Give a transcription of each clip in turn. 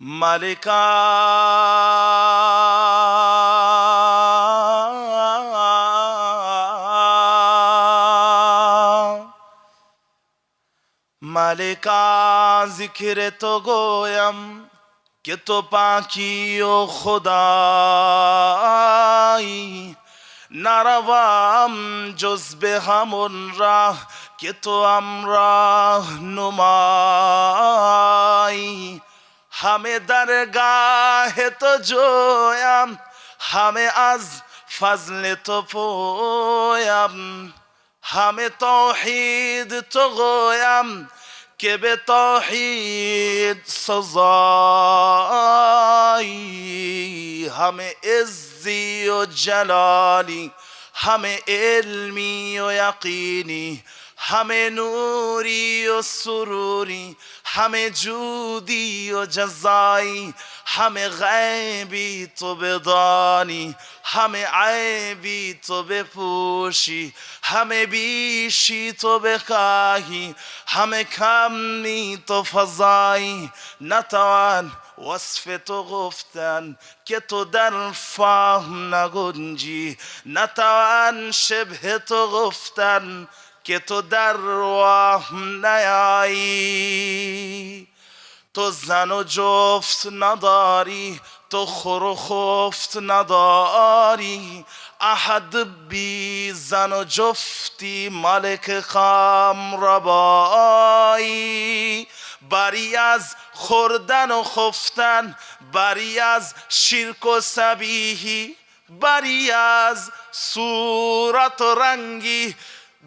মালিকা মালিকা জিকিরে তো গোয়ম কে তো পাখি ও খোদাই নারাবাম জজবে হামন রাহ কে তো আমরা নুমাই हमें दरगाह तो जोयम हमें आज फजले तो पोयम हमें तौहीद तो गोयम के बे तौहीद सजाई हमें इज्जी व जलाली हमें इल्मी व यकीनी हमें नूरी व सुरूरी हमें जूदी व जज़ाई हमें गैबी तो बेदानी हमें आयबी तो बेपूशी हमें बीशी तो बेकाही हमें कमी तो फजाई नतवान वصف तो गफ्तन के तो दर फाهم नगुंजी नतवान शबह तो गफ्तन के तो दर वाهم نیایی تو زن و جفت نداری تو خور و خفت نداری احد بی زن و جفتی ملک خام ربایی بری از خوردن و خفتن بری از شرک و سبیهی بری از صورت و رنگی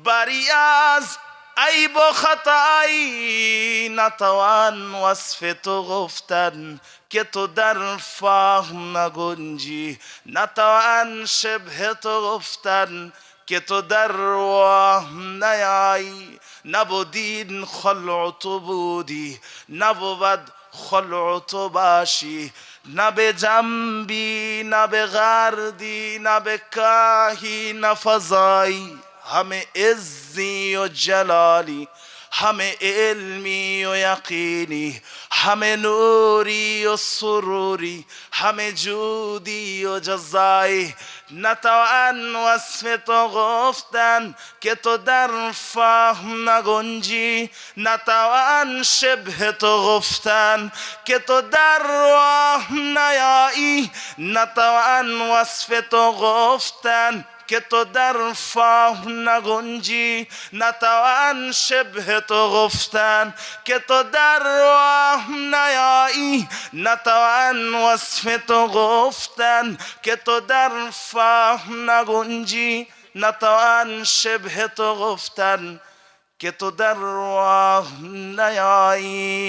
بری از عیب و خطایی نتوان وصف تو گفتن که تو در فهم نگنجی نتوان شبه تو گفتن که تو در وهم نیایی نبودین خلع تو بودی نبود خلع تو باشی نه به جنبی نه به غردی نه به کاهی نه فضایی हमें इज्जी व जलाली हमें इल्मी व यकीनी हमें नूरी व सुरूरी हमें जूदी व जज़ाई नतवान वصف तो गफ्तन के तो दर फाهم नगंजी नतवान शबह तो गफ्तन के तो दर वाهم نیایی नतवान वصف तो गफ्तन که تو در فهم نگنجی نتوان شبه تو گفتن که تو در وهم نیایی نتوان وصف تو گفتن که تو در فهم نگنجی نتوان شبه تو گفتن که تو در وهم نیایی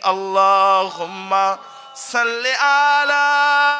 اللهم صل علی